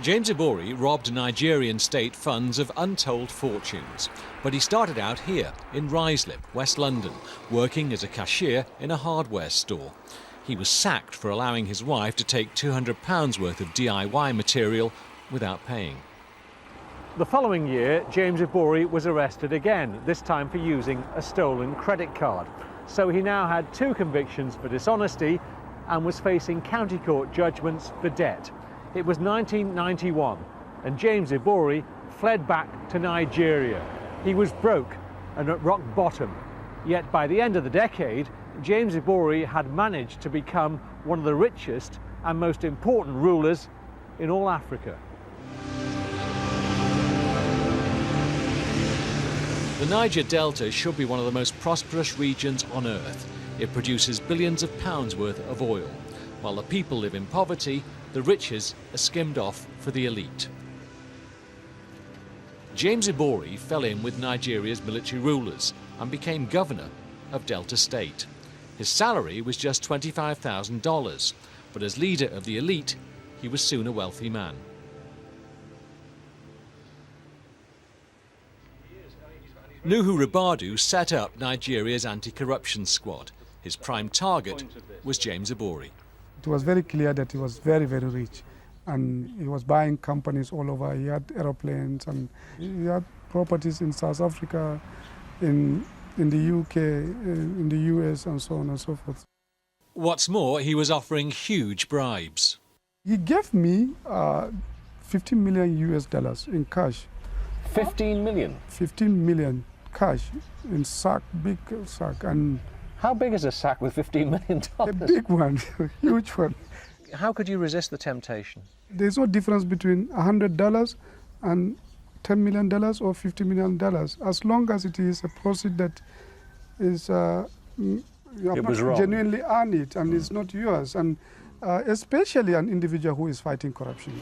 James Ibori robbed Nigerian state funds of untold fortunes. But he started out here, in Ruislip, West London, working as a cashier in a hardware store. He was sacked for allowing his wife to take £200 worth of DIY material without paying. The following year, James Ibori was arrested again, this time for using a stolen credit card. So he now had 2 convictions for dishonesty and was facing county court judgments for debt. It was 1991, and James Ibori fled back to Nigeria. He was broke and at rock bottom. Yet by the end of the decade, James Ibori had managed to become one of the richest and most important rulers in all Africa. The Niger Delta should be one of the most prosperous regions on earth. It produces billions of pounds worth of oil. While the people live in poverty, the riches are skimmed off for the elite. James Ibori fell in with Nigeria's military rulers and became governor of Delta State. His salary was just $25,000, but as leader of the elite, he was soon a wealthy man. Nuhu Ribadu set up Nigeria's anti-corruption squad. His prime target was James Ibori. It was very clear that he was very, very rich, and he was buying companies all over. He had aeroplanes, and he had properties in South Africa, in the UK, in the US, and so on and so forth. What's more, he was offering huge bribes. He gave me 15 million US dollars in cash. 15 million? 15 million cash in sack, big sack. And how big is a sack with $15 million? A big one, a huge one. How could you resist the temptation? There's no difference between $100 and $10 million or $50 million, as long as it is a proceed that is you have not genuinely earned it and it's not yours, and especially an individual who is fighting corruption.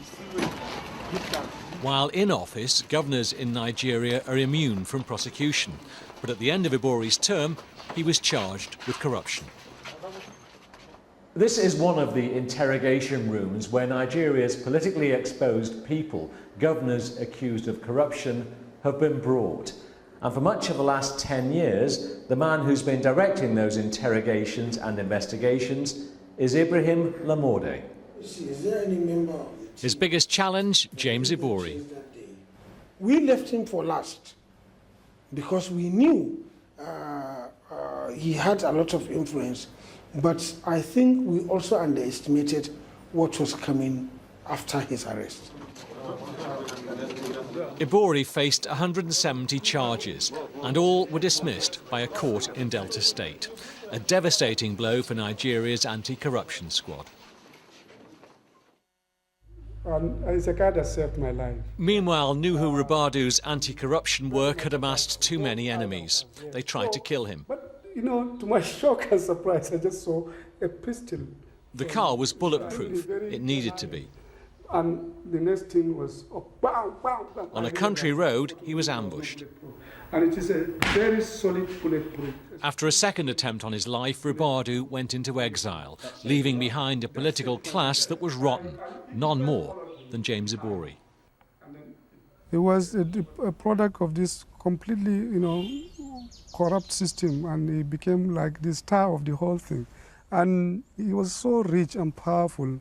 While in office, governors in Nigeria are immune from prosecution. But at the end of Ibori's term, he was charged with corruption. This is one of the interrogation rooms where Nigeria's politically exposed people, governors accused of corruption, have been brought. And for much of the last 10 years, the man who's been directing those interrogations and investigations is Ibrahim Lamorde. Is there any member of the team? His biggest challenge, James Ibori. We left him for last because we knew he had a lot of influence, but I think we also underestimated what was coming after his arrest. Ibori faced 170 charges, and all were dismissed by a court in Delta State. A devastating blow for Nigeria's anti-corruption squad. It's a guy that saved my life. Meanwhile, Nuhu Ribadu's anti-corruption work had amassed too many enemies. They tried to kill him. But, you know, to my shock and surprise, I just saw a pistol. The car was bulletproof. It needed to be. And the next thing was, bam, bam, bam. On a country road, he was ambushed. And it is a very solid bulletproof. After a second attempt on his life, Ribadu went into exile, leaving behind a political class that was rotten, none more than James Ibori. He was a product of this completely, corrupt system, and he became like the star of the whole thing. And he was so rich and powerful.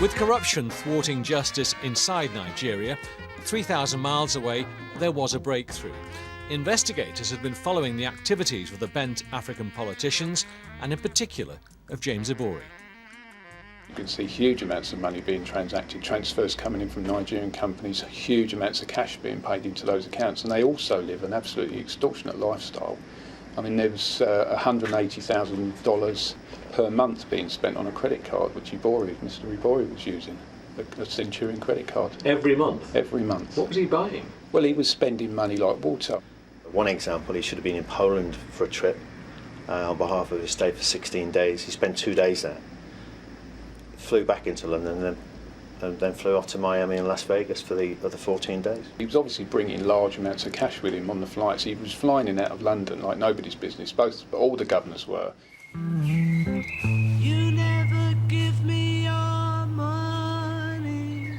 With corruption thwarting justice inside Nigeria, 3,000 miles away, there was a breakthrough. Investigators had been following the activities of the bent African politicians, and in particular of James Ibori. You can see huge amounts of money being transacted, transfers coming in from Nigerian companies, huge amounts of cash being paid into those accounts, and they also live an absolutely extortionate lifestyle. I mean, there was $180,000 per month being spent on a credit card, which Mr. Ibori was using, a Centurion credit card. Every month? Every month. What was he buying? Well, he was spending money like water. One example, he should have been in Poland for a trip on behalf of his stay for 16 days. He spent 2 days there, flew back into London, and then flew off to Miami and Las Vegas for the other 14 days. He was obviously bringing large amounts of cash with him on the flights. He was flying in out of London like nobody's business, all the governors were. You never give me your money.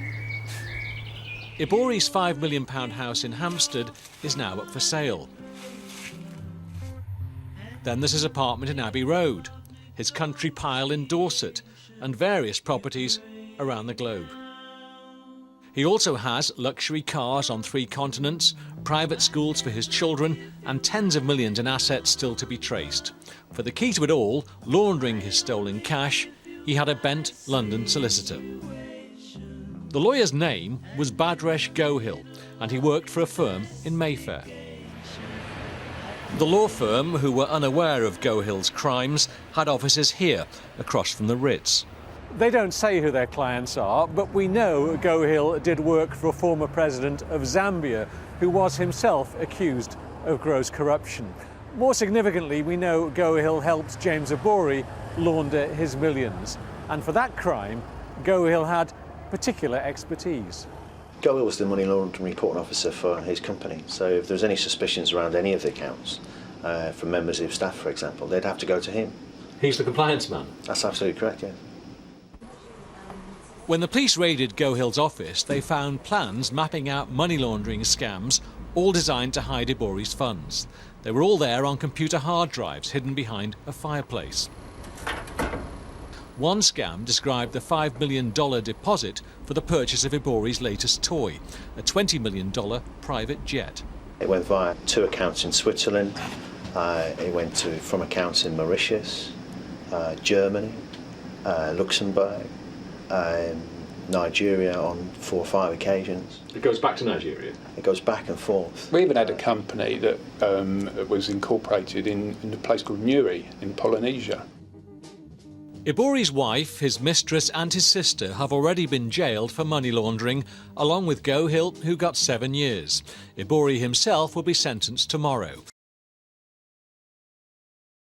Ibori's £5 million house in Hampstead is now up for sale. Then there's his apartment in Abbey Road, his country pile in Dorset, and various properties around the globe. He also has luxury cars on 3 continents, private schools for his children, and tens of millions in assets still to be traced. For the key to it all, laundering his stolen cash, he had a bent London solicitor. The lawyer's name was Bhadresh Gohill, and he worked for a firm in Mayfair. The law firm, who were unaware of Gohill's crimes, had offices here, across from the Ritz. They don't say who their clients are, but we know Gohill did work for a former president of Zambia, who was himself accused of gross corruption. More significantly, we know Gohill helped James Ibori launder his millions. And for that crime, Gohill had particular expertise. Gohill was the money laundering reporting officer for his company, so if there's any suspicions around any of the accounts, from members of staff, for example, they'd have to go to him. He's the compliance man? That's absolutely correct, yeah. When the police raided Gohill's office, they found plans mapping out money laundering scams, all designed to hide Ibori's funds. They were all there on computer hard drives hidden behind a fireplace. One scam described the $5 million deposit for the purchase of Ibori's latest toy, a $20 million private jet. It went via 2 accounts in Switzerland, it went from accounts in Mauritius, Germany, Luxembourg, Nigeria on 4 or 5 occasions. It goes back to Nigeria? It goes back and forth. We even had a company that was incorporated in a place called Nuri in Polynesia. Ibori's wife, his mistress and his sister have already been jailed for money laundering, along with Gohill, who got 7 years. Ibori himself will be sentenced tomorrow.